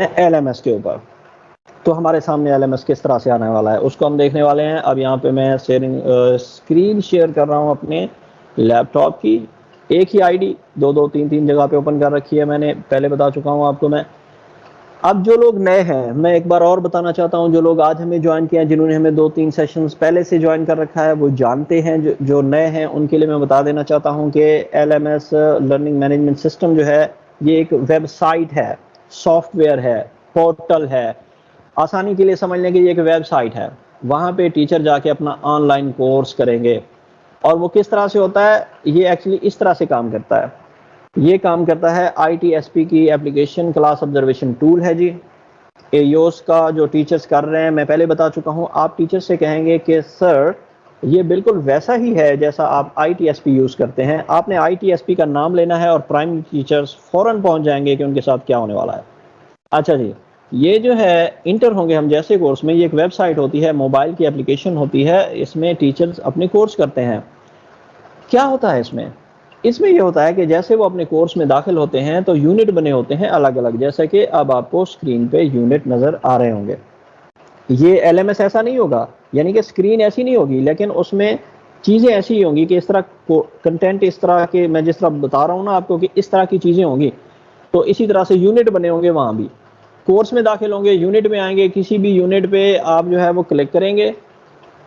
ہیں LMS کے اوپر. تو ہمارے سامنے LMS کس طرح سے آنے والا ہے اس کو ہم دیکھنے والے ہیں. اب یہاں پہ میں اسکرین شیئر کر رہا ہوں اپنے لیپ ٹاپ کی. ایک ہی آئی ڈی دو تین جگہ پہ اوپن کر رکھی ہے, میں نے پہلے بتا چکا ہوں آپ کو میں. اب جو لوگ نئے ہیں, میں ایک بار اور بتانا چاہتا ہوں, جو لوگ آج ہمیں جوائن کیا ہیں, جنہوں نے ہمیں 2-3 سیشنز پہلے سے جوائن کر رکھا ہے, وہ جانتے ہیں. جو نئے ہیں ان کے لیے میں بتا دینا چاہتا ہوں کہ LMS لرننگ مینجمنٹ سسٹم جو ہے یہ ایک ویب سائٹ ہے, سافٹ ویئر ہے, پورٹل ہے. آسانی کے لیے سمجھ لیں کہ یہ ایک ویب سائٹ ہے. وہاں پہ ٹیچر جا کے اپنا آن لائن کورس کریں گے. اور وہ کس طرح سے ہوتا ہے, یہ ایکچولی اس طرح سے کام کرتا ہے. یہ کام کرتا ہے ITSP کی اپلیکیشن کلاس آبزرویشن ٹول ہے جی. ایوس کا جو ٹیچرز کر رہے ہیں, میں پہلے بتا چکا ہوں, آپ ٹیچر سے کہیں گے کہ سر یہ بالکل ویسا ہی ہے جیسا آپ ITSP یوز کرتے ہیں. آپ نے ITSP کا نام لینا ہے اور پرائمری ٹیچرز فوراً پہنچ جائیں گے کہ ان کے ساتھ کیا ہونے والا ہے. اچھا جی, یہ جو ہے انٹر ہوں گے ہم جیسے کورس میں. یہ ایک ویب سائٹ ہوتی ہے, موبائل کی اپلیکیشن ہوتی ہے, اس میں ٹیچرز اپنے کورس کرتے ہیں. کیا ہوتا ہے اس میں یہ ہوتا ہے کہ جیسے وہ اپنے کورس میں داخل ہوتے ہیں تو یونٹ بنے ہوتے ہیں الگ الگ, جیسا کہ اب آپ کو اسکرین پہ یونٹ نظر آ رہے ہوں گے. یہ LMS ایسا نہیں ہوگا, یعنی کہ اسکرین ایسی نہیں ہوگی, لیکن اس میں چیزیں ایسی ہی ہوں گی کہ اس طرح کنٹینٹ اس طرح کے, میں جس طرح بتا رہا ہوں نا آپ کو کہ اس طرح کی چیزیں ہوں گی, تو اسی طرح سے یونٹ بنے ہوں گے. وہاں بھی کورس میں داخل ہوں گے, یونٹ میں آئیں گے, کسی بھی یونٹ پہ آپ جو ہے وہ کلک کریں گے.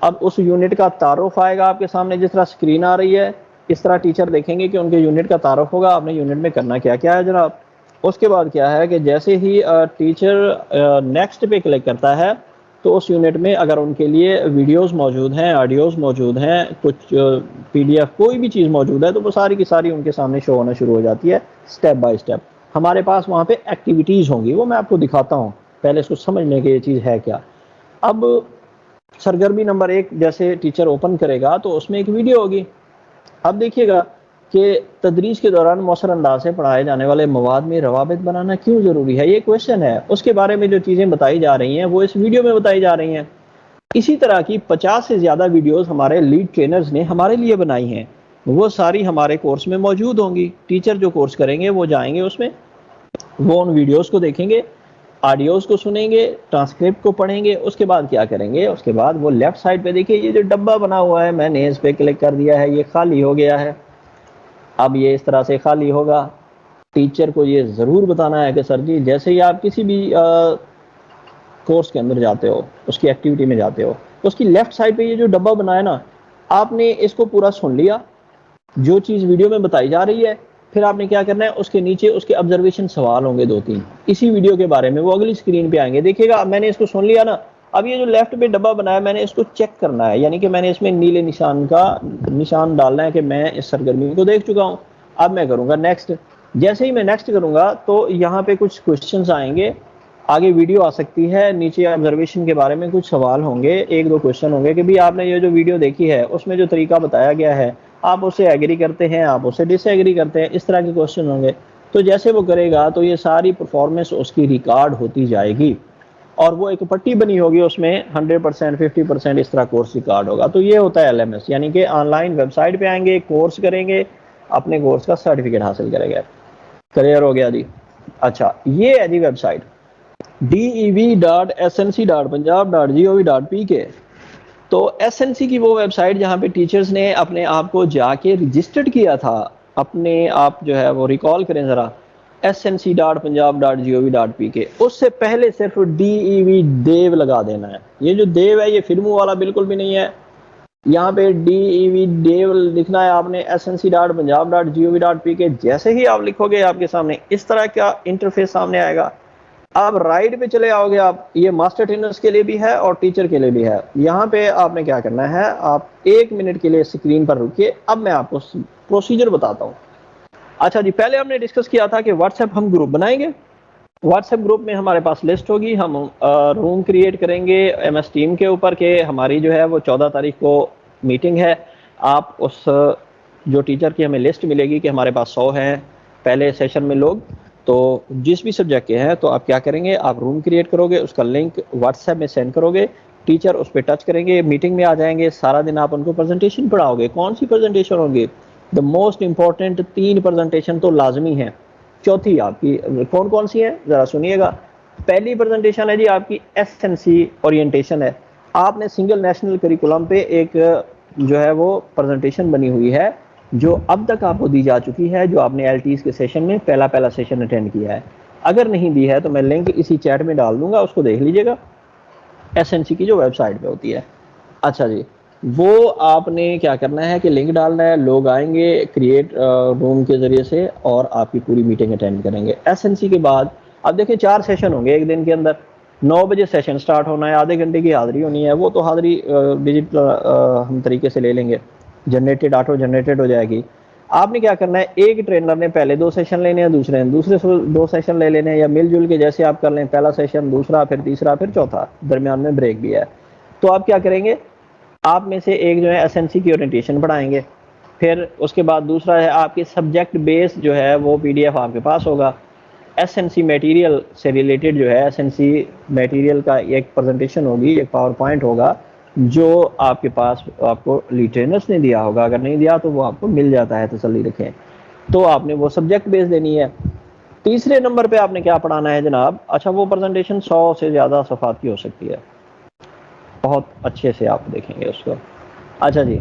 اب اس یونٹ کا تعارف آئے گا آپ کے سامنے, جس طرح اسکرین آ رہی ہے اس طرح ٹیچر دیکھیں گے کہ ان کے یونٹ کا تعارف ہوگا. آپ نے یونٹ میں کرنا کیا کیا ہے جناب. اس کے بعد کیا ہے کہ جیسے ہی ٹیچر نیکسٹ پہ کلک کرتا ہے تو اس یونٹ میں اگر ان کے لیے ویڈیوز موجود ہیں, آڈیوز موجود ہیں, کچھ PDF کوئی بھی چیز موجود ہے, تو وہ ساری کی ساری ان کے سامنے شو ہونا شروع ہو جاتی ہے سٹیپ بائی سٹیپ. ہمارے پاس وہاں پہ ایکٹیویٹیز ہوں گی, وہ میں آپ کو دکھاتا ہوں. پہلے اس کو سمجھ لیں کہ یہ چیز ہے کیا. اب سرگرمی نمبر 1 جیسے ٹیچر اوپن کرے گا تو اس میں ایک ویڈیو ہوگی. اب دیکھیے گا کہ تدریس کے دوران مؤثر انداز سے پڑھائے جانے والے مواد میں روابط بنانا کیوں ضروری ہے, یہ کویشچن ہے. اس کے بارے میں جو چیزیں بتائی جا رہی ہیں وہ اس ویڈیو میں بتائی جا رہی ہیں. اسی طرح کی 50 سے زیادہ ویڈیوز ہمارے لیڈ ٹرینرز نے ہمارے لیے بنائی ہیں, وہ ساری ہمارے کورس میں موجود ہوں گی. ٹیچر جو کورس کریں گے وہ جائیں گے اس میں, وہ ان ویڈیوز کو دیکھیں گے, آڈیوز کو سنیں گے, ٹرانسکرپٹ کو پڑھیں گے. اس کے بعد کیا کریں گے, اس کے بعد وہ لیفٹ سائڈ پہ دیکھیے یہ جو ڈبہ بنا ہوا ہے, میں نے اس پہ کلک کر دیا ہے, یہ خالی ہو گیا ہے. اب یہ اس طرح سے خالی ہوگا. ٹیچر کو یہ ضرور بتانا ہے کہ سر جی جیسے ہی آپ کسی بھی کورس کے اندر جاتے ہو, اس کی ایکٹیویٹی میں جاتے ہو, تو اس کی لیفٹ سائڈ پہ یہ جو ڈبہ بنا ہے نا, آپ نے اس کو پورا سن لیا جو چیز ویڈیو میں بتائی جا رہی ہے. پھر آپ نے کیا کرنا ہے, اس کے نیچے اس کے آبزرویشن سوال ہوں گے 2-3 اسی ویڈیو کے بارے میں, وہ اگلی اسکرین پہ آئیں گے. دیکھیے گا میں نے اس کو سن لیا نا, اب یہ جو لیفٹ پہ ڈبہ بنایا میں نے اس کو چیک کرنا ہے, یعنی کہ میں نے اس میں نیلے نشان کا نشان ڈالنا ہے کہ میں اس سرگرمی کو دیکھ چکا ہوں. اب میں کروں گا نیکسٹ. جیسے ہی میں نیکسٹ کروں گا تو یہاں پہ کچھ کوشچنز آئیں گے, آگے ویڈیو آ سکتی ہے, نیچے آبزرویشن کے بارے میں کچھ سوال ہوں گے, 1-2 کوشچن ہوں گے کہ بھی آپ نے یہ جو ویڈیو دیکھی ہے اس میں جو طریقہ بتایا گیا ہے آپ اسے ایگری کرتے ہیں, آپ اسے ڈس ایگری کرتے ہیں, اس طرح کے کوشچن ہوں گے. تو جیسے وہ کرے گا تو یہ ساری پرفارمنس اس کی ریکارڈ ہوتی جائے گی, اور وہ ایک پٹی بنی ہوگی, اس میں 100%, 50% اس طرح کورس ریکارڈ ہوگا. تو یہ ہوتا ہے LMS, یعنی کہ آن لائن ویب سائٹ پہ آئیں گے, کورس کریں گے, اپنے کورس کا سرٹیفکیٹ حاصل کریں گے. کلیئر ہو گیا جی. اچھا, یہ ہے جی ویب سائٹ dev.snc.punjab.gov.pk. تو SNC کی وہ ویب سائٹ جہاں پہ ٹیچرز نے اپنے آپ کو جا کے رجسٹرڈ کیا تھا. اپنے آپ جو ہے وہ ریکال کریں ذرا, snc.punjab.gov.pk. اس سے پہلے صرف dev لگا دینا ہے. یہ جو دیو ہے یہ فلموں والا بالکل بھی نہیں ہے. یہاں پہ dev لکھنا ہے آپ نے, snc.punjab.gov.pk. جیسے ہی آپ لکھو گے آپ کے سامنے اس طرح کا انٹرفیس سامنے آئے گا. آپ رائٹ پہ چلے آؤ گے, آپ یہ ماسٹر ٹرینرز کے لیے بھی ہے اور ٹیچر کے لیے بھی ہے. یہاں پہ آپ نے کیا کرنا ہے, آپ 1 منٹ کے لیے اسکرین پر رکیے, اب میں آپ کو پروسیجر بتاتا ہوں. اچھا جی, پہلے ہم نے ڈسکس کیا تھا کہ واٹس ایپ ہم گروپ بنائیں گے. واٹس ایپ گروپ میں ہمارے پاس لسٹ ہوگی, ہم روم کریٹ کریں گے MS ٹیم کے اوپر کہ ہماری جو ہے وہ 14 تاریخ کو میٹنگ ہے. آپ اس جو ٹیچر کی ہمیں لسٹ ملے گی کہ ہمارے پاس 100 ہیں پہلے سیشن میں لوگ, تو جس بھی سبجیکٹ کے ہیں, تو آپ کیا کریں گے, آپ روم کریٹ کرو گے, اس کا لنک واٹس ایپ میں سینڈ کرو گے, ٹیچر اس پہ ٹچ کریں گے, میٹنگ میں آ جائیں گے. سارا دن آپ ان کو پریزنٹیشن پڑھاؤ گے. کون سی پریزنٹیشن ہوگی, دا موسٹ امپورٹنٹ 3 پریزنٹیشن تو لازمی ہیں. چوتھی آپ کی کون سی ہیں ذرا سنیے گا. پہلی پریزنٹیشن ہے جی آپ کی ایس این سی اورینٹیشن ہے. آپ نے سنگل نیشنل کریکولم پہ ایک جو ہے وہ پریزنٹیشن بنی ہوئی ہے جو اب تک آپ کو دی جا چکی ہے, جو آپ نے ایل ٹیز کے سیشن میں پہلا سیشن اٹینڈ کیا ہے. اگر نہیں دی ہے تو میں لنک اسی چیٹ میں ڈال دوں گا, اس کو دیکھ لیجیے گا, ایس این سی کی جو ویب سائٹ پہ ہوتی ہے. اچھا جی, وہ آپ نے کیا کرنا ہے کہ لنک ڈالنا ہے, لوگ آئیں گے کریٹ روم کے ذریعے سے اور آپ کی پوری میٹنگ اٹینڈ کریں گے. ایس این سی کے بعد اب دیکھیں 4 سیشن ہوں گے ایک دن کے اندر. 9 بجے سیشن سٹارٹ ہونا ہے, آدھے گھنٹے کی حاضری ہونی ہے. وہ تو حاضری ڈیجیٹل ہم طریقے سے لے لیں گے, جنریٹڈ آٹو جنریٹڈ ہو جائے گی. آپ نے کیا کرنا ہے, ایک ٹرینر نے پہلے 2 سیشن لینے ہیں, دوسرے 2 سیشن لے لینے ہیں, یا مل جل کے جیسے آپ کر لیں, پہلا سیشن, دوسرا, پھر تیسرا, پھر چوتھا, درمیان میں بریک بھی ہے. تو آپ کیا کریں گے, آپ میں سے ایک جو ہے ایس این سی کی اورینٹیشن پڑھائیں گے. پھر اس کے بعد دوسرا ہے آپ کے سبجیکٹ بیس جو ہے وہ پی ڈی ایف آپ کے پاس ہوگا. ایس این سی میٹیریل سے ریلیٹڈ جو ہے ایس این سی میٹیریل کا ایک پریزنٹیشن ہوگی, ایک پاور پوائنٹ ہوگا جو آپ کے پاس آپ کو لیڈ ٹرینرز نے دیا ہوگا. اگر نہیں دیا تو وہ آپ کو مل جاتا ہے, تسلی رکھیں. تو آپ نے وہ سبجیکٹ بیس دینی ہے. تیسرے نمبر پہ آپ نے کیا پڑھانا ہے جناب, اچھا وہ پریزنٹیشن 100 سے زیادہ صفحات کی ہو سکتی ہے, بہت اچھے سے آپ دیکھیں گے اس کو. اچھا جی,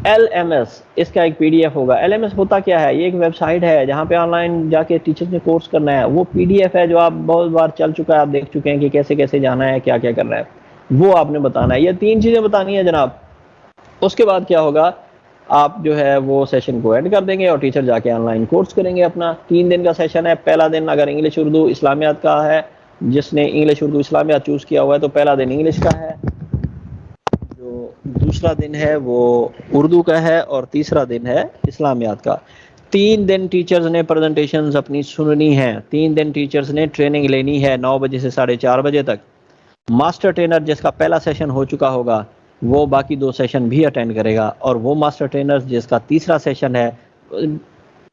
ایل ایم ایس اس کا ایک پی ڈی ایف ہوگا. ایل ایم ایس ہوتا کیا ہے, یہ ایک ویب سائٹ ہے جہاں پہ آن لائن جا کے ٹیچرز نے کورس کرنا ہے. وہ پی ڈی ایف ہے جو آپ بہت بار چل چکا ہے, آپ دیکھ چکے ہیں کہ کیسے کیسے جانا ہے, کیا کیا کرنا ہے, وہ آپ نے بتانا ہے. یہ 3 چیزیں بتانی ہے جناب. اس کے بعد کیا ہوگا, آپ جو ہے وہ سیشن کو ایڈ کر دیں گے اور ٹیچر جا کے آن لائن کورس کریں گے اپنا. 3 دن کا سیشن ہے. پہلا دن اگر انگلش اردو اسلامیات کا ہے, جس نے انگلش اردو اسلامیات چوز کیا ہوا ہے تو پہلا دن انگلش کا ہے, جو دوسرا دن ہے وہ اردو کا ہے, اور تیسرا دن ہے اسلامیات کا. 3 دن ٹیچرز نے پریزنٹیشنز اپنی سننی ہے. 3 دن ٹیچرز نے ٹریننگ لینی ہے 9 بجے سے 4:30 بجے تک. ماسٹر ٹرینر جس کا پہلا سیشن ہو چکا ہوگا وہ باقی 2 سیشن بھی اٹینڈ کرے گا, اور وہ ماسٹر ٹرینر جس کا تیسرا سیشن ہے,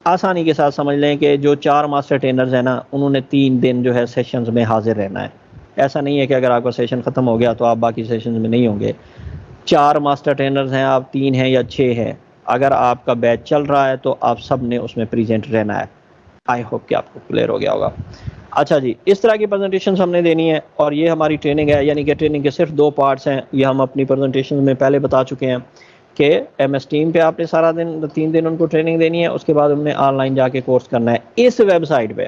آسانی کے ساتھ سمجھ لیں کہ جو 4 ماسٹر ٹرینرز ہیں نا, انہوں نے 3 دن جو ہے سیشنز میں حاضر رہنا ہے. ایسا نہیں ہے کہ اگر آپ کا سیشن ختم ہو گیا تو آپ باقی سیشنز میں نہیں ہوں گے. 4 ماسٹر ٹرینرز ہیں, آپ 3 ہیں یا 6 ہیں, اگر آپ کا بیچ چل رہا ہے تو آپ سب نے اس میں پریزنٹ رہنا ہے. آئی ہوپ کہ آپ کو کلیئر ہو گیا ہوگا. اچھا جی, اس طرح کی پریزنٹیشنز ہم نے دینی ہے, اور یہ ہماری ٹریننگ ہے. یعنی کہ ٹریننگ کے صرف 2 پارٹس ہیں, یہ ہم اپنی پریزنٹیشن میں پہلے بتا چکے ہیں کہ ایم ایس ٹیم پہ آپ نے سارا دن 3 دن ان کو ٹریننگ دینی ہے. اس کے بعد ہم نے آن لائن جا کے کورس کرنا ہے اس ویب سائٹ پہ.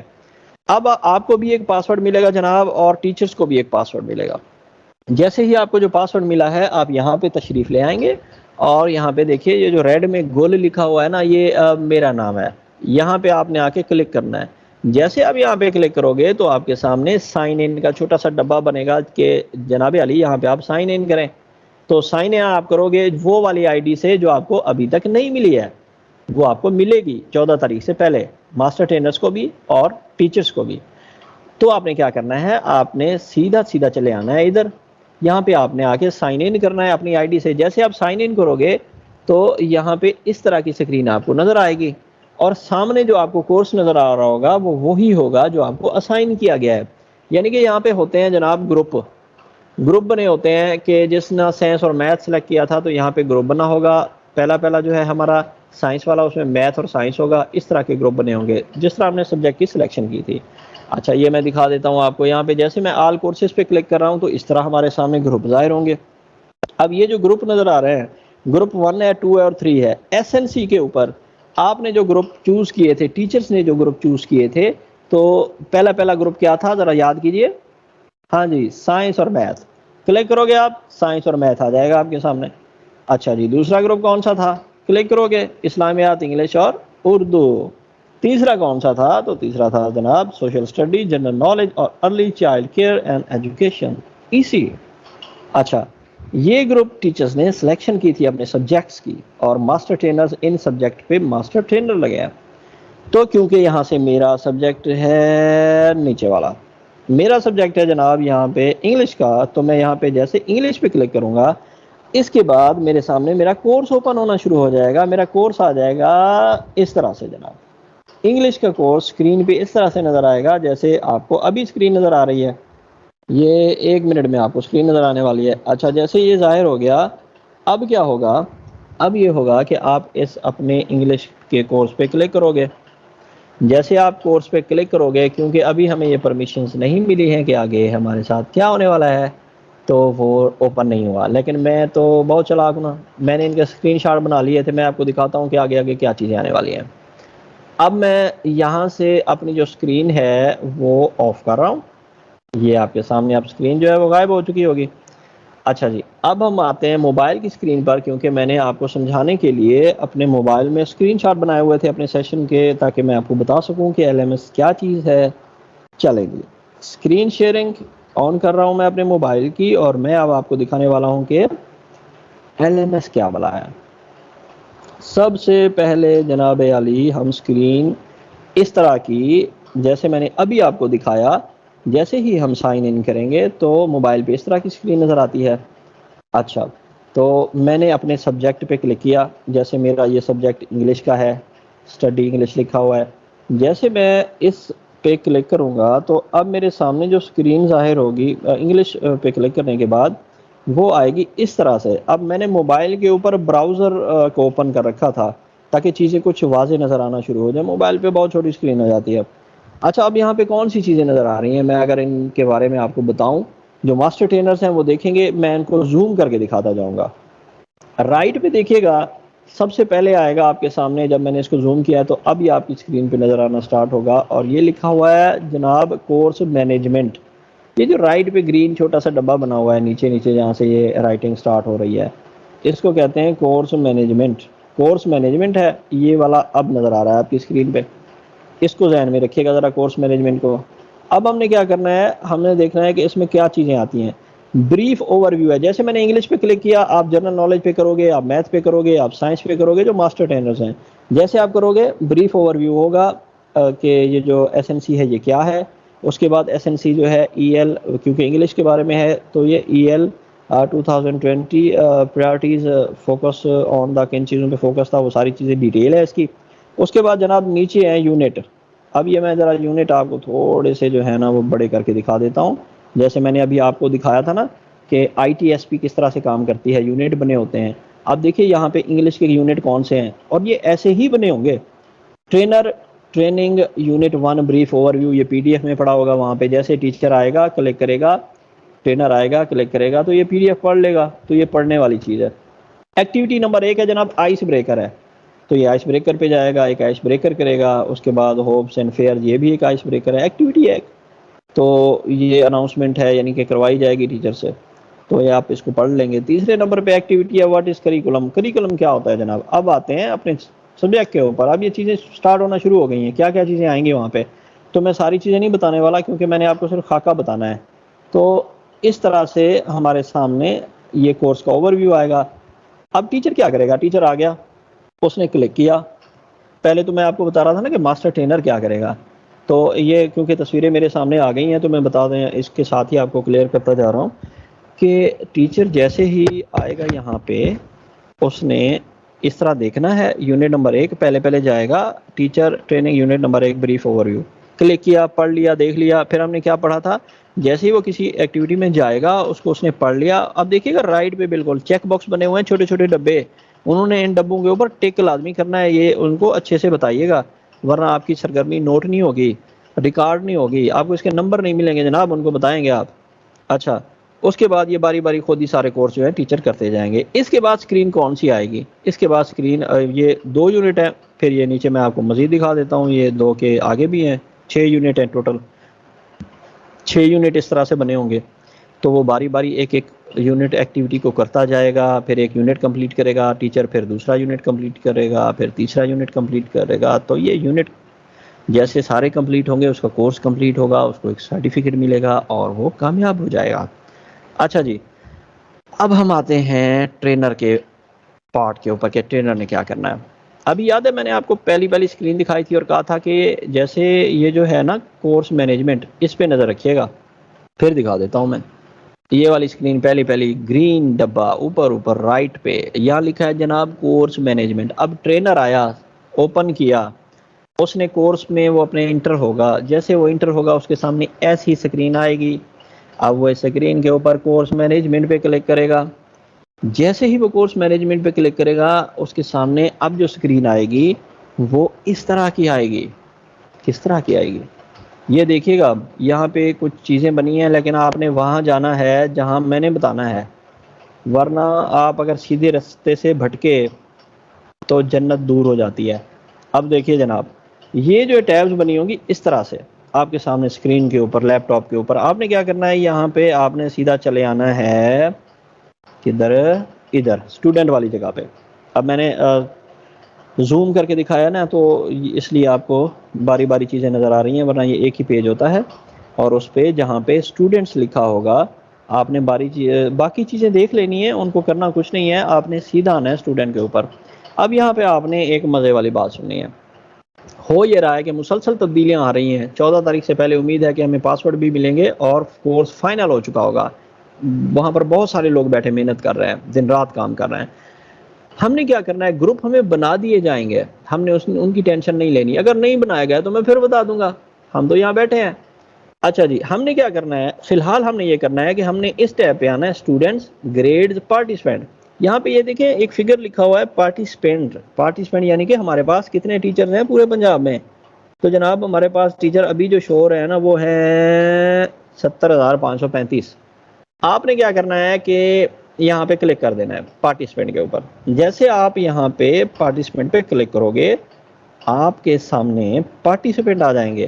اب آپ کو بھی ایک پاسورڈ ملے گا جناب, اور ٹیچرز کو بھی ایک پاسورڈ ملے گا. جیسے ہی آپ کو جو پاسورڈ ملا ہے, آپ یہاں پہ تشریف لے آئیں گے, اور یہاں پہ دیکھیے یہ جو ریڈ میں گول لکھا ہوا ہے نا, یہ میرا نام ہے. یہاں پہ آپ نے آ کے کلک کرنا ہے. جیسے آپ یہاں پہ کلک کرو گے تو آپ کے سامنے سائن ان کا چھوٹا سا ڈبہ بنے گا کہ جناب علی یہاں پہ آپ سائن ان کریں. تو سائن ان آپ کرو گے وہ والی آئی ڈی سے جو آپ کو ابھی تک نہیں ملی ہے, وہ آپ کو ملے گی 14 تاریخ سے پہلے, ماسٹر ٹرینرز کو بھی اور ٹیچرز کو بھی. تو آپ نے کیا کرنا ہے, آپ نے سیدھا چلے آنا ہے ادھر. یہاں پہ آپ نے آ کے سائن ان کرنا ہے اپنی آئی ڈی سے. جیسے آپ سائن ان کرو گے تو یہاں پہ اس طرح کی اسکرین آپ کو نظر آئے گی, اور سامنے جو آپ کو کورس نظر آ رہا ہوگا وہ وہی ہوگا جو آپ کو اسائن کیا گیا ہے. یعنی کہ یہاں پہ ہوتے ہیں جناب گروپ بنے ہوتے ہیں, کہ جس نے سائنس اور میتھ سلیکٹ کیا تھا تو یہاں پہ گروپ بنا ہوگا. پہلا جو ہے ہمارا سائنس والا, اس میں میتھ اور سائنس ہوگا. اس طرح کے گروپ بنے ہوں گے جس طرح ہم نے سبجیکٹ کی سلیکشن کی تھی. اچھا, یہ میں دکھا دیتا ہوں آپ کو. یہاں پہ جیسے میں آل کورسز پہ کلک کر رہا ہوں تو اس طرح ہمارے سامنے گروپ ظاہر ہوں گے. اب یہ جو گروپ نظر آ رہے ہیں, گروپ 1 ہے, 2 ہے اور 3 ہے. ایس این سی کے اوپر آپ نے جو گروپ چوز کیے تھے, ٹیچرز نے جو گروپ چوز کیے تھے, تو پہلا گروپ کیا تھا ذرا یاد کیجئے. ہاں جی, سائنس اور میتھ. کلک کرو گے آپ, سائنس اور میتھ آ جائے گا آپ کے سامنے. اچھا جی, دوسرا گروپ کون سا تھا, کلک کرو گے اسلامیات, انگلش اور اردو. تیسرا کون سا تھا, تو تیسرا تھا جناب سوشل اسٹڈی, جنرل نالج اور early child care and education, ایسی. اچھا, یہ گروپ ٹیچرز نے سلیکشن کی تھی اپنے سبجیکٹس کی, اور ماسٹر ٹرینرز ان سبجیکٹ پہ ماسٹر ٹرینر لگے ہیں. تو کیونکہ یہاں سے میرا سبجیکٹ ہے نیچے والا, میرا سبجیکٹ ہے جناب یہاں پہ انگلش کا, تو میں یہاں پہ جیسے انگلش پہ کلک کروں گا, اس کے بعد میرے سامنے میرا کورس اوپن ہونا شروع ہو جائے گا. میرا کورس آ جائے گا اس طرح سے جناب. انگلش کا کورس اسکرین پہ اس طرح سے نظر آئے گا جیسے آپ کو ابھی اسکرین نظر آ رہی ہے. یہ 1 منٹ میں آپ کو اسکرین نظر آنے والی ہے. اچھا, جیسے یہ ظاہر ہو گیا, اب کیا ہوگا, اب یہ ہوگا کہ آپ اس اپنے انگلش کے کورس پہ کلک کرو گے. جیسے آپ کورس پہ کلک کرو گے، کیونکہ ابھی ہمیں یہ پرمیشنز نہیں ملی ہیں کہ آگے ہمارے ساتھ کیا ہونے والا ہے، تو وہ اوپن نہیں ہوا. لیکن میں تو بہت چلاک ہوں، میں نے ان کے اسکرین شاٹ بنا لیے تھے. میں آپ کو دکھاتا ہوں کہ آگے آگے کیا چیزیں آنے والی ہیں. اب میں یہاں سے اپنی جو اسکرین ہے وہ آف کر رہا ہوں. یہ آپ کے سامنے اب اسکرین جو ہے وہ غائب ہو چکی ہوگی. اچھا جی، اب ہم آتے ہیں موبائل کی اسکرین پر، کیونکہ میں نے آپ کو سمجھانے کے لیے اپنے موبائل میں اسکرین شاٹ بنائے ہوئے تھے اپنے سیشن کے، تاکہ میں آپ کو بتا سکوں کہ LMS کیا چیز ہے. چلیں جی، اسکرین شیئرنگ آن کر رہا ہوں میں اپنے موبائل کی، اور میں اب آپ کو دکھانے والا ہوں کہ LMS کیا بلا ہے. سب سے پہلے جناب علی ہم اسکرین اس طرح کی، جیسے میں نے ابھی آپ کو دکھایا، جیسے ہی ہم سائن ان کریں گے تو موبائل پہ اس طرح کی اسکرین نظر آتی ہے. اچھا، تو میں نے اپنے سبجیکٹ پہ کلک کیا. جیسے میرا یہ سبجیکٹ انگلش کا ہے، اسٹڈی انگلش لکھا ہوا ہے. جیسے میں اس پہ کلک کروں گا تو اب میرے سامنے جو اسکرین ظاہر ہوگی انگلش پہ کلک کرنے کے بعد، وہ آئے گی اس طرح سے. اب میں نے موبائل کے اوپر براؤزر کو اوپن کر رکھا تھا تاکہ چیزیں کچھ واضح نظر آنا شروع ہو جائے. موبائل پہ بہت چھوٹی اسکرین ہو جاتی ہے. اچھا، اب یہاں پہ کون سی چیزیں نظر آ رہی ہیں، میں اگر ان کے بارے میں آپ کو بتاؤں. جو ماسٹر ٹرینرز ہیں وہ دیکھیں گے، میں ان کو زوم کر کے دکھاتا جاؤں گا. رائٹ پہ دیکھیے گا، سب سے پہلے آئے گا آپ کے سامنے. جب میں نے اس کو زوم کیا تو اب یہ آپ کی اسکرین پہ نظر آنا سٹارٹ ہوگا، اور یہ لکھا ہوا ہے جناب کورس مینجمنٹ. یہ جو رائٹ پہ گرین چھوٹا سا ڈبہ بنا ہوا ہے نیچے نیچے جہاں سے یہ رائٹنگ سٹارٹ ہو رہی ہے، اس کو کہتے ہیں کورس مینجمنٹ. کورس مینجمنٹ ہے یہ والا، اب نظر آ رہا ہے آپ کی اسکرین پہ. اس کو ذہن میں رکھیے گا ذرا، کورس مینجمنٹ کو. اب ہم نے کیا کرنا ہے، ہم نے دیکھنا ہے کہ اس میں کیا چیزیں آتی ہیں. بریف اوور ویو ہے. جیسے میں نے انگلش پہ کلک کیا، آپ جنرل نالج پہ کرو گے، آپ میتھ پہ کرو گے، آپ سائنس پہ کرو گے، جو ماسٹر ٹرینرز ہیں. جیسے آپ کرو گے بریف اوور ویو ہوگا کہ یہ جو SNC ہے یہ کیا ہے. اس کے بعد SNC جو ہے EL، کیونکہ انگلش کے بارے میں ہے تو یہ EL 2020 پریورٹیز فوکس آن دا، کن چیزوں پہ فوکس تھا، وہ ساری چیزیں ڈیٹیل ہے اس کی. اس کے بعد جناب نیچے ہیں یونٹ. اب یہ میں ذرا یونٹ آپ کو تھوڑے سے جو ہے نا وہ بڑے کر کے دکھا دیتا ہوں. جیسے میں نے ابھی آپ کو دکھایا تھا نا کہ ITSP کس طرح سے کام کرتی ہے، یونٹ بنے ہوتے ہیں. اب دیکھیے یہاں پہ انگلش کے یونٹ کون سے ہیں، اور یہ ایسے ہی بنے ہوں گے. Trainer training unit 1 brief overview, یہ PDF میں پڑا ہوگا. وہاں پہ جیسے ٹیچر آئے گا کلک کرے گا، ٹرینر آئے گا کلک کرے گا تو یہ PDF پڑھ لے گا. تو یہ پڑھنے والی چیز ہے. ایکٹیویٹی نمبر 1 ہے جناب آئس بریکر ہے، تو یہ آئس بریکر پہ جائے گا، ایک آئس بریکر کرے گا. اس کے بعد ہوپس اینڈ فیئر، یہ بھی ایک آئس بریکر ہے، ایکٹیویٹی ہے. تو یہ اناؤنسمنٹ ہے، یعنی کہ کروائی جائے گی ٹیچر سے، تو یہ آپ اس کو پڑھ لیں گے. تیسرے نمبر پہ ایکٹیویٹی ہے واٹ از کریکولم. کریکولم کیا ہوتا ہے جناب. اب آتے ہیں اپنے سبجیکٹ کے اوپر. اب یہ چیزیں سٹارٹ ہونا شروع ہو گئی ہیں، کیا کیا چیزیں آئیں گی وہاں پہ. تو میں ساری چیزیں نہیں بتانے والا، کیونکہ میں نے آپ کو صرف خاکہ بتانا ہے. تو اس طرح سے ہمارے سامنے یہ کورس کا اوور ویو آئے گا. اب ٹیچر کیا کرے گا، ٹیچر آ گیا، اس نے کلک کیا. پہلے تو میں آپ کو بتا رہا تھا نا کہ ماسٹر ٹرینر کیا کرے گا. تو یہ کیونکہ تصویریں میرے سامنے آ گئی ہیں تو میں بتا دیں، اس کے ساتھ ہی آپ کو کلیئر کرتا جا رہا ہوں کہ ٹیچر جیسے ہی آئے گا یہاں پہ، اس نے اس طرح دیکھنا ہے. یونٹ نمبر 1 پہلے پہلے جائے گا، teacher training unit number 1 brief overview. Click کیا، پڑھ لیا، دیکھ لیا. پھر ہم نے کیا پڑھا تھا، جیسے ہی وہ کسی ایکٹیویٹی میں جائے گا اس کو اس نے پڑھ لیا. اب دیکھیے گا رائٹ پہ بالکل چیک باکس بنے ہوئے ہیں، چھوٹے چھوٹے ڈبے. انہوں نے ان ڈبوں کے اوپر ٹک لازمی کرنا ہے. یہ ان کو اچھے سے بتائیے گا، ورنہ آپ کی سرگرمی نوٹ نہیں ہوگی، ریکارڈ نہیں ہوگی، آپ کو اس کے نمبر نہیں ملیں گے جناب، ان کو بتائیں گے آپ. اچھا، اس کے بعد یہ باری باری خود ہی سارے کورس جو ہے ٹیچر کرتے جائیں گے. اس کے بعد اسکرین کون سی آئے گی، اس کے بعد اسکرین یہ 2 یونٹ ہے. پھر یہ نیچے میں آپ کو مزید دکھا دیتا ہوں، یہ 2 کے آگے بھی ہیں، 6 یونٹ ہیں ٹوٹل. 6 یونٹ اس طرح سے بنے ہوں گے. تو وہ باری باری ایک ایک یونٹ ایکٹیویٹی کو کرتا جائے گا. پھر ایک یونٹ کمپلیٹ کرے گا ٹیچر، پھر دوسرا یونٹ کمپلیٹ کرے گا، پھر تیسرا یونٹ کمپلیٹ کرے گا. تو یہ یونٹ جیسے سارے کمپلیٹ ہوں گے اس کا کورس کمپلیٹ ہوگا، اس کو ایک سرٹیفکیٹ ملے گا اور وہ کامیاب ہو جائے گا. اچھا جی، اب ہم آتے ہیں ٹرینر کے پارٹ کے اوپر کہ ٹرینر نے کیا کرنا ہے. ابھی یاد ہے میں نے آپ کو پہلی اسکرین دکھائی تھی اور کہا تھا کہ جیسے یہ جو ہے نا کورس مینجمنٹ، اس پہ نظر رکھیے گا. پھر دکھا دیتا ہوں میں. یہ والی اسکرین پہلی گرین ڈبہ اوپر رائٹ پہ، یہاں لکھا ہے جناب کورس مینجمنٹ. اب ٹرینر آیا، اوپن کیا، اس نے کورس میں وہ اپنے انٹر ہوگا. جیسے وہ انٹر ہوگا اس کے سامنے ایسی اسکرین آئے گی. اب وہ اسکرین کے اوپر کورس مینجمنٹ پہ کلک کرے گا. جیسے ہی وہ کورس مینجمنٹ پہ کلک کرے گا اس کے سامنے اب جو اسکرین آئے گی وہ اس طرح کی آئے گی. کس طرح کی آئے گی؟ یہ دیکھیے گا یہاں پہ کچھ چیزیں بنی ہیں لیکن آپ نے وہاں جانا ہے جہاں میں نے بتانا ہے، ورنہ آپ اگر سیدھے راستے سے بھٹکے تو جنت دور ہو جاتی ہے۔ اب دیکھیے جناب، یہ جو ٹیبز بنی ہوں گی اس طرح سے آپ کے سامنے اسکرین کے اوپر، لیپ ٹاپ کے اوپر، آپ نے کیا کرنا ہے، یہاں پہ آپ نے سیدھا چلے آنا ہے کدھر، ادھر اسٹوڈنٹ والی جگہ پہ۔ اب میں نے زوم کر کے دکھایا نا تو اس لیے آپ کو باری باری چیزیں نظر آ رہی ہیں، ورنہ یہ ایک ہی پیج ہوتا ہے، اور اس پہ جہاں پہ اسٹوڈنٹس لکھا ہوگا آپ نے باقی چیزیں دیکھ لینی ہے، ان کو کرنا کچھ نہیں ہے، آپ نے سیدھا آنا ہے اسٹوڈنٹ کے اوپر۔ اب یہاں پہ آپ نے ایک مزے والی بات سننی ہے، ہو یہ رہا ہے کہ مسلسل تبدیلیاں آ رہی ہیں، 14 تاریخ سے پہلے امید ہے کہ ہمیں پاسورڈ بھی ملیں گے اور کورس فائنل ہو چکا ہوگا۔ وہاں پر بہت سارے لوگ بیٹھے محنت کر رہے ہیں، دن رات کام کر رہے ہیں۔ ہم نے کیا کرنا ہے، گروپ ہمیں بنا دیے جائیں گے، ہم نے ان کی ٹینشن نہیں لینی، اگر نہیں بنایا گیا تو میں پھر بتا دوں گا، ہم تو یہاں بیٹھے ہیں۔ اچھا جی، ہم نے کیا کرنا ہے، فی الحال ہم نے یہ کرنا ہے کہ ہم نے اس ٹیب پہ آنا ہے، اسٹوڈنٹس، گریڈز، پارٹیسپینٹ۔ یہاں پہ یہ دیکھیں ایک فگر لکھا ہوا ہے پارٹیسپینٹ یعنی کہ ہمارے پاس کتنے ٹیچرز ہیں پورے پنجاب میں؟ تو جناب ہمارے پاس ٹیچر ابھی جو شو ہو رہے ہیں نا وہ ہیں 70,535۔ آپ نے کیا کرنا ہے کہ یہاں پہ کلک کر دینا ہے پارٹیسپینٹ کے اوپر۔ جیسے آپ یہاں پہ پارٹیسپینٹ پہ کلک کرو گے آپ کے سامنے پارٹیسپینٹ آ جائیں گے،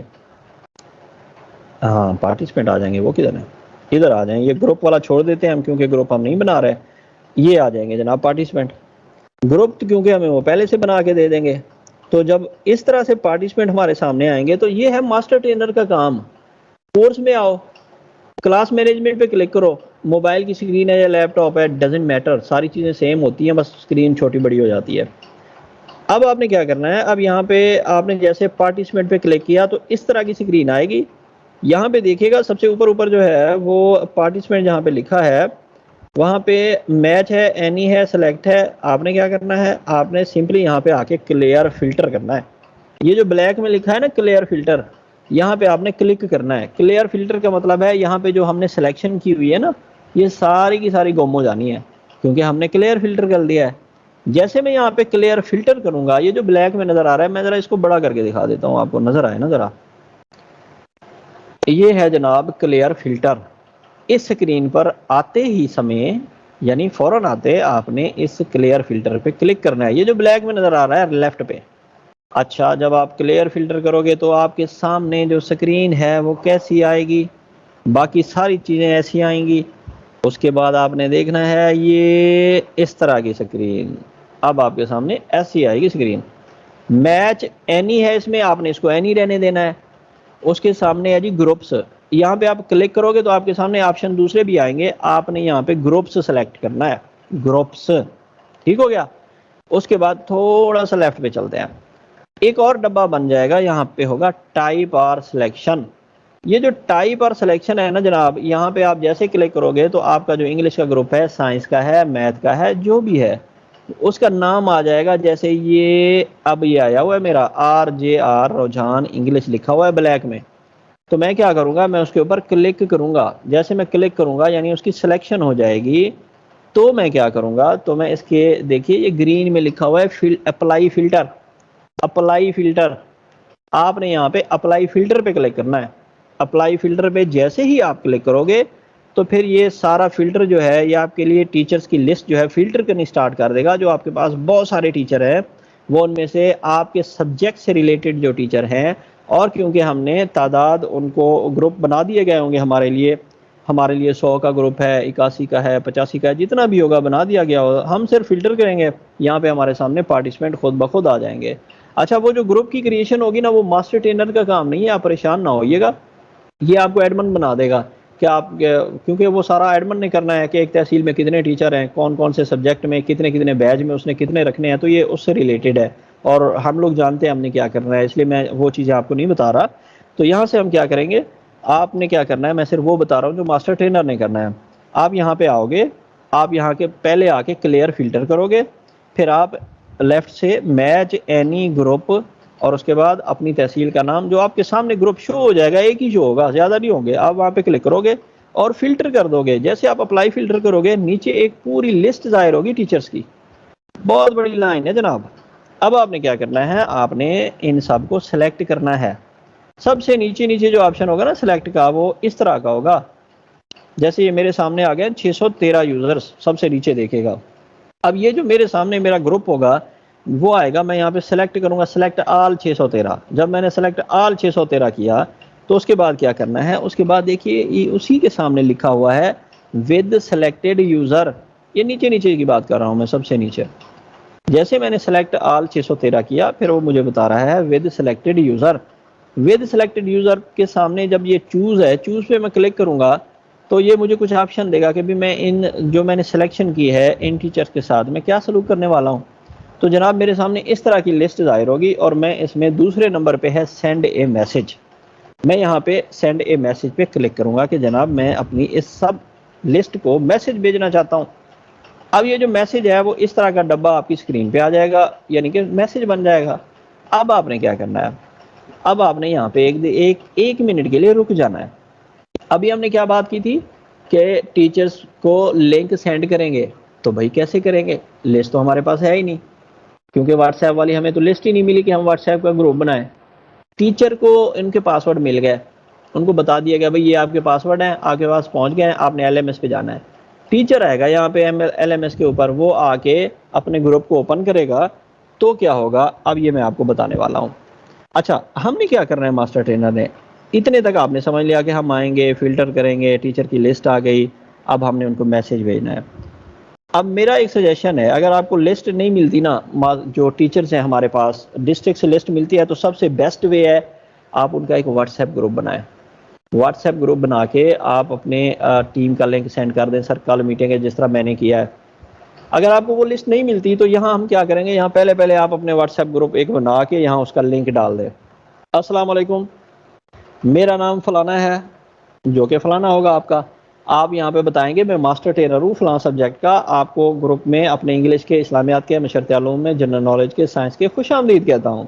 ہاں پارٹیسپینٹ آ جائیں گے، وہ کدھر ہیں، ادھر آ جائیں، یہ گروپ والا چھوڑ دیتے ہیں ہم کیونکہ گروپ ہم نہیں بنا رہے، یہ آ جائیں گے جناب پارٹیسپینٹ۔ گروپ کیونکہ ہمیں وہ پہلے سے بنا کے دے دیں گے، تو جب اس طرح سے پارٹیسپینٹ ہمارے سامنے آئیں گے تو یہ ہے ماسٹر ٹرینر کا کام۔ کورس میں آؤ، کلاس مینجمنٹ پہ کلک کرو، موبائل کی اسکرین ہے یا لیپ ٹاپ ہے ڈزنٹ میٹر، ساری چیزیں سیم ہوتی ہیں، بس اسکرین چھوٹی بڑی ہو جاتی ہے۔ اب آپ نے کیا کرنا ہے، اب یہاں پہ آپ نے جیسے پارٹیسپینٹ پہ کلک کیا تو اس طرح کی اسکرین آئے گی۔ یہاں پہ دیکھیے گا سب سے اوپر جو ہے وہ پارٹیسپینٹ جہاں پہ لکھا ہے وہاں پہ میچ ہے، اینی ہے، سلیکٹ ہے۔ آپ نے کیا کرنا ہے، آپ نے سمپلی یہاں پہ آ کے کلیئر فلٹر کرنا ہے۔ یہ جو بلیک میں لکھا ہے نا کلیئر فلٹر، یہاں پہ آپ نے کلک کرنا ہے۔ کلیئر فلٹر کا مطلب ہے یہاں پہ جو ہم نے سلیکشن کی ہوئی ہے نا یہ ساری کی ساری گم ہو جانی ہے کیونکہ ہم نے کلیئر فلٹر کر دیا ہے۔ جیسے میں یہاں پہ کلیئر فلٹر کروں گا، یہ جو بلیک میں نظر آ رہا ہے، میں ذرا اس کو بڑا کر کے دکھا دیتا ہوں آپ کو، نظر آئے نا ذرا، یہ ہے جناب کلیئر فلٹر۔ اس سکرین پر آتے ہی سمے یعنی فوراً آتے آپ نے اس کلیئر فلٹر پہ کلک کرنا ہے، یہ جو بلیک میں نظر آ رہا ہے لیفٹ پہ۔ اچھا، جب آپ کلیئر فلٹر کرو گے تو آپ کے سامنے جو سکرین ہے وہ کیسی آئے گی، باقی ساری چیزیں ایسی آئیں گی۔ اس کے بعد آپ نے دیکھنا ہے یہ اس طرح کی سکرین، اب آپ کے سامنے ایسی آئے گی سکرین۔ میچ اینی ہے، اس میں آپ نے اس کو اینی رہنے دینا ہے۔ اس کے سامنے ہے جی گروپس، یہاں پہ آپ کلک کرو گے تو آپ کے سامنے آپشن دوسرے بھی آئیں گے، آپ نے یہاں پہ گروپس سلیکٹ کرنا ہے، گروپس، ٹھیک ہو گیا۔ اس کے بعد تھوڑا سا لیفٹ پہ چلتے ہیں، ایک اور ڈبہ بن جائے گا، یہاں پہ ہوگا ٹائپ اور سلیکشن۔ یہ جو ٹائپ اور سلیکشن ہے نا جناب، یہاں پہ آپ جیسے کلک کرو گے تو آپ کا جو انگلش کا گروپ ہے، سائنس کا ہے، میتھ کا ہے، جو بھی ہے اس کا نام آ جائے گا۔ جیسے یہ اب یہ آیا ہوا ہے میرا RJR رجحان انگلش لکھا ہوا ہے بلیک میں، تو میں کیا کروں گا، میں اس کے اوپر کلک کروں گا۔ جیسے میں کلک کروں گا یعنی اس کی سلیکشن ہو جائے گی، تو میں کیا کروں گا، تو میں اس کے دیکھیے یہ گرین میں لکھا ہوا ہے اپلائی فلٹر، اپلائی فلٹر، آپ نے یہاں پہ اپلائی فلٹر پہ کلک کرنا ہے۔ اپلائی فلٹر پہ جیسے ہی آپ کلک کرو گے تو پھر یہ سارا فلٹر جو ہے یہ آپ کے لیے ٹیچرز کی لسٹ جو ہے فلٹر کرنی سٹارٹ کر دے گا۔ جو آپ کے پاس بہت سارے ٹیچر ہیں وہ ان میں سے آپ کے سبجیکٹ سے ریلیٹڈ جو ٹیچر ہیں، اور کیونکہ ہم نے تعداد ان کو گروپ بنا دیے گئے ہوں گے ہمارے لیے 100 کا گروپ ہے، 81 کا ہے، 85 کا ہے، جتنا بھی ہوگا بنا دیا گیا ہوگا، ہم صرف فلٹر کریں گے، یہاں پہ ہمارے سامنے پارٹیسپینٹ خود بخود آ جائیں گے۔ اچھا، وہ جو گروپ کی کریشن ہوگی نا وہ ماسٹر ٹرینر کا کام نہیں ہے، آپ پریشان نہ ہوئیے گا، یہ آپ کو ایڈمن بنا دے گا کہ آپ، کیونکہ وہ سارا ایڈمن نے کرنا ہے کہ ایک تحصیل میں کتنے ٹیچر ہیں، کون کون سے سبجیکٹ میں کتنے کتنے بیچ میں اس نے کتنے رکھنے ہیں، تو یہ اس سے ریلیٹڈ ہے اور ہم لوگ جانتے ہیں ہم نے کیا کرنا ہے، اس لیے میں وہ چیزیں آپ کو نہیں بتا رہا۔ تو یہاں سے ہم کیا کریں گے، آپ نے کیا کرنا ہے، میں صرف وہ بتا رہا ہوں جو ماسٹر ٹرینر نے کرنا ہے۔ آپ یہاں پہ آؤ گے، آپ یہاں کے پہلے آ کے کلیئر فلٹر کرو گے، پھر آپ لیفٹ سے میچ اینی گروپ، اور اس کے بعد اپنی تحصیل کا نام، جو آپ کے سامنے گروپ شو ہو جائے گا، ایک ہی شو ہوگا، زیادہ نہیں ہوں گے، آپ وہاں پہ کلک کرو گے اور فلٹر کر دو گے۔ جیسے آپ اپلائی فلٹر کرو گے نیچے ایک پوری لسٹ ظاہر ہوگی ٹیچرز کی، بہت بڑی لائن ہے جناب۔ اب آپ نے کیا کرنا ہے، آپ نے ان سب کو سلیکٹ کرنا ہے۔ سب سے نیچے نیچے جو آپشن ہوگا نا سلیکٹ کا، وہ اس طرح کا ہوگا، جیسے یہ میرے سامنے آ گیا 613 یوزرز، سب سے نیچے دیکھے گا۔ اب یہ جو میرے سامنے میرا گروپ ہوگا وہ آئے گا، میں یہاں پہ سلیکٹ کروں گا سلیکٹ آل 613۔ جب میں نے سلیکٹ آل 613 کیا تو اس کے بعد کیا کرنا ہے، اس کے بعد دیکھیے یہ اسی کے سامنے لکھا ہوا ہے ود سلیکٹڈ یوزر، یہ نیچے نیچے کی بات کر رہا ہوں میں، سب سے نیچے۔ جیسے میں نے سلیکٹ آل 613 کیا، پھر وہ مجھے بتا رہا ہے with selected user. With selected user کے سامنے جب یہ چوز ہے، چوز پہ میں کلک کروں گا تو یہ مجھے کچھ آپشن دے گا کہ بھی میں ان جو میں نے سلیکشن کی ہے ان ٹیچرز کے ساتھ میں کیا سلوک کرنے والا ہوں۔ تو جناب میرے سامنے اس طرح کی لسٹ ظاہر ہوگی، اور میں اس میں دوسرے نمبر پہ ہے سینڈ اے میسج، میں یہاں پہ سینڈ اے میسج پہ کلک کروں گا کہ جناب میں اپنی اس سب لسٹ کو میسج بھیجنا چاہتا ہوں۔ اب یہ جو میسج ہے وہ اس طرح کا ڈبہ آپ کی اسکرین پہ آ جائے گا، یعنی کہ میسج بن جائے گا۔ اب آپ نے کیا کرنا ہے، اب آپ نے یہاں پہ ایک منٹ کے لیے رک جانا ہے۔ ابھی ہم نے کیا بات کی تھی کہ ٹیچرز کو لنک سینڈ کریں گے، تو بھائی کیسے کریں گے، لسٹ تو ہمارے پاس ہے ہی نہیں، کیونکہ واٹس ایپ والی ہمیں تو لسٹ ہی نہیں ملی کہ ہم واٹس ایپ کا گروپ بنائیں۔ ٹیچر کو ان کے پاسورڈ مل گئے، ان کو بتا دیا گیا بھائی یہ آپ کے پاسورڈ ہیں، آپ کے پاس پہنچ گئے ہیں، آپ نے LMS پہ جانا ہے۔ ٹیچر آئے گا یہاں پہ LMS کے اوپر، وہ آ کے اپنے گروپ کو اوپن کرے گا، تو کیا ہوگا اب یہ میں آپ کو بتانے والا ہوں۔ اچھا ہم نے کیا کرنا ہے، ماسٹر ٹرینر نے اتنے تک آپ نے سمجھ لیا کہ ہم آئیں گے، فلٹر کریں گے، ٹیچر کی لسٹ آ گئی، اب ہم نے ان کو میسج بھیجنا ہے۔ اب میرا ایک سجیشن ہے، اگر آپ کو لسٹ نہیں ملتی نا، جو ٹیچرز ہیں ہمارے پاس ڈسٹرکٹ سے لسٹ ملتی ہے، تو سب سے بیسٹ وے ہے آپ ان کا ایک واٹس ایپ گروپ بنائیں۔ واٹس ایپ گروپ بنا کے آپ اپنے ٹیم کا لنک سینڈ کر دیں، سر کل میٹنگ ہے، جس طرح میں نے کیا ہے۔ اگر آپ کو وہ لسٹ نہیں ملتی تو یہاں ہم کیا کریں گے، یہاں پہلے آپ اپنے واٹس ایپ گروپ ایک بنا کے یہاں اس کا لنک ڈال دیں، السلام علیکم میرا نام فلانا ہے، جو کہ فلانا ہوگا آپ کا، آپ یہاں پہ بتائیں گے میں ماسٹر ٹرینر ہوں فلاں سبجیکٹ کا، آپ کو گروپ میں اپنے انگلش کے، اسلامیات کے، معاشرتی علوم میں، جنرل نالج کے، سائنس کے خوش آمدید کہتا ہوں۔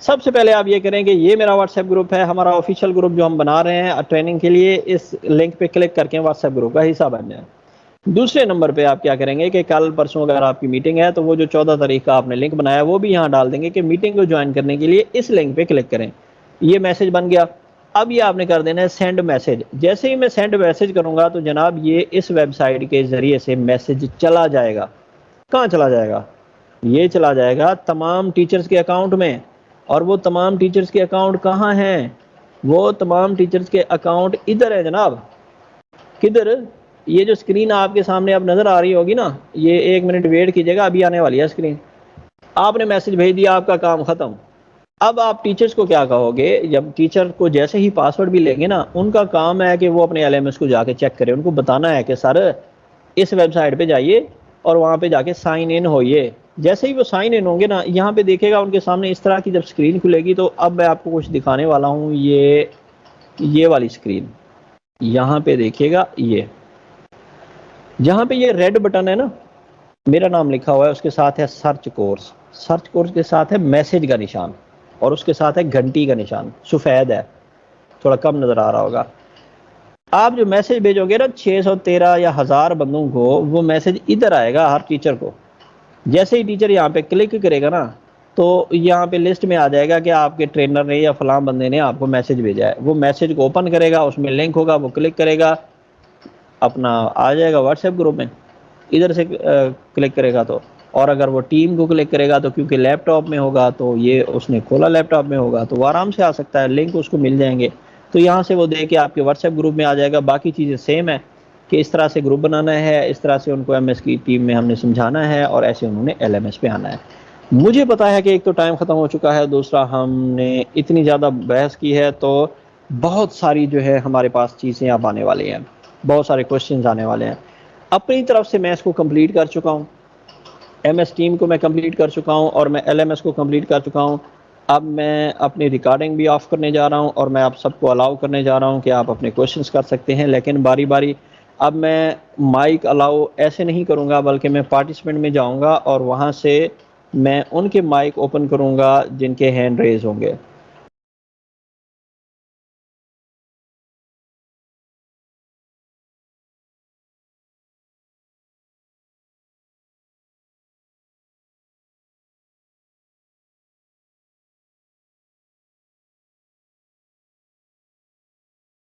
سب سے پہلے آپ یہ کریں کہ یہ میرا واٹس ایپ گروپ ہے، ہمارا آفیشیل گروپ جو ہم بنا رہے ہیں ٹریننگ کے لیے، اس لنک پہ کلک کر کے واٹس ایپ گروپ کا حصہ بن جائیں۔ دوسرے نمبر پہ آپ کیا کریں گے کہ کل پرسوں اگر آپ کی میٹنگ ہے تو وہ جو 14 تاریخ کا آپ نے لنک بنایا وہ بھی یہاں ڈال دیں گے کہ میٹنگ کو جوائن کرنے کے لیے اس لنک پہ کلک کریں۔ یہ میسج بن گیا۔ اب یہ آپ نے کر دینا ہے سینڈ میسج۔ جیسے ہی میں سینڈ میسج کروں گا تو جناب یہ اس ویب سائٹ کے ذریعے سے میسج چلا جائے گا۔ کہاں چلا جائے گا، یہ چلا جائے گا تمام ٹیچرز کے اکاؤنٹ میں، اور وہ تمام ٹیچرز کے اکاؤنٹ کہاں ہیں، وہ تمام ٹیچرز کے اکاؤنٹ ادھر ہے جناب۔ کدھر، یہ جو اسکرین آپ کے سامنے اب نظر آ رہی ہوگی نا، یہ ایک منٹ ویٹ کیجیے گا، ابھی آنے والی ہے اسکرین۔ آپ نے میسج بھیج دیا، آپ کا کام ختم۔ اب آپ ٹیچرز کو کیا کہو گے، جب ٹیچر کو جیسے ہی پاسورڈ بھی لیں گے نا، ان کا کام ہے کہ وہ اپنے LMS کو جا کے چیک کرے، ان کو بتانا ہے کہ سر اس ویب سائٹ پہ جائیے اور وہاں پہ جا کے سائن ان ہوئیے۔ جیسے ہی وہ سائن ان ہوں گے نا، یہاں پہ دیکھے گا ان کے سامنے اس طرح کی جب اسکرین کھلے گی، تو اب میں آپ کو کچھ دکھانے والا ہوں، یہ والی اسکرین یہاں پہ دیکھیے گا، یہ جہاں پہ یہ ریڈ بٹن ہے نا، میرا نام لکھا ہوا ہے، اس کے ساتھ ہے سرچ کورس، سرچ کورس کے ساتھ ہے میسج کا نشان، اور اس کے ساتھ ہے گھنٹی کا نشان، سفید ہے، تھوڑا کم نظر آ رہا ہوگا۔ آپ جو میسج بھیجو گے نا 613 یا 1000 بندوں کو، وہ میسج ادھر آئے گا ہر ٹیچر کو۔ جیسے ہی ٹیچر یہاں پہ کلک کرے گا نا، تو یہاں پہ لسٹ میں آ جائے گا کہ آپ کے ٹرینر نے یا فلاں بندے نے آپ کو میسج بھیجا ہے۔ وہ میسج کو اوپن کرے گا، اس میں لنک ہوگا، وہ کلک کرے گا، اپنا آ جائے گا واٹس ایپ گروپ میں، ادھر سے کلک کرے گا تو۔ اور اگر وہ ٹیم کو کلک کرے گا تو کیونکہ لیپ ٹاپ میں ہوگا، تو یہ اس نے کھولا لیپ ٹاپ میں ہوگا تو وہ آرام سے آ سکتا ہے، لنک اس کو مل جائیں گے، تو یہاں سے وہ دے کے آپ کے واٹس ایپ گروپ میں آ جائے گا۔ باقی چیزیں سیم ہے کہ اس طرح سے گروپ بنانا ہے، اس طرح سے ان کو MS کی ٹیم میں ہم نے سمجھانا ہے، اور ایسے انہوں نے LMS پہ آنا ہے۔ مجھے پتا ہے کہ ایک تو ٹائم ختم ہو چکا ہے، دوسرا ہم نے اتنی زیادہ بحث کی ہے، تو بہت ساری جو ہے ہمارے پاس چیزیں اب آنے والی ہیں، بہت سارے کوشچنز آنے والے ہیں۔ اپنی طرف سے میں اس کو کمپلیٹ کر چکا ہوں، MS ٹیم کو میں کمپلیٹ کر چکا ہوں، اور میں LMS کو کمپلیٹ کر چکا ہوں۔ اب میں اپنی ریکارڈنگ بھی آف کرنے جا رہا ہوں، اور میں آپ سب کو الاؤ کرنے جا رہا ہوں کہ آپ اپنے کوشچنز کر سکتے ہیں، لیکن باری باری اب میں مائک الاؤ ایسے نہیں کروں گا، بلکہ میں پارٹیسپینٹ میں جاؤں گا اور وہاں سے میں ان کے مائک اوپن کروں گا جن کے ہینڈ ریز ہوں گے۔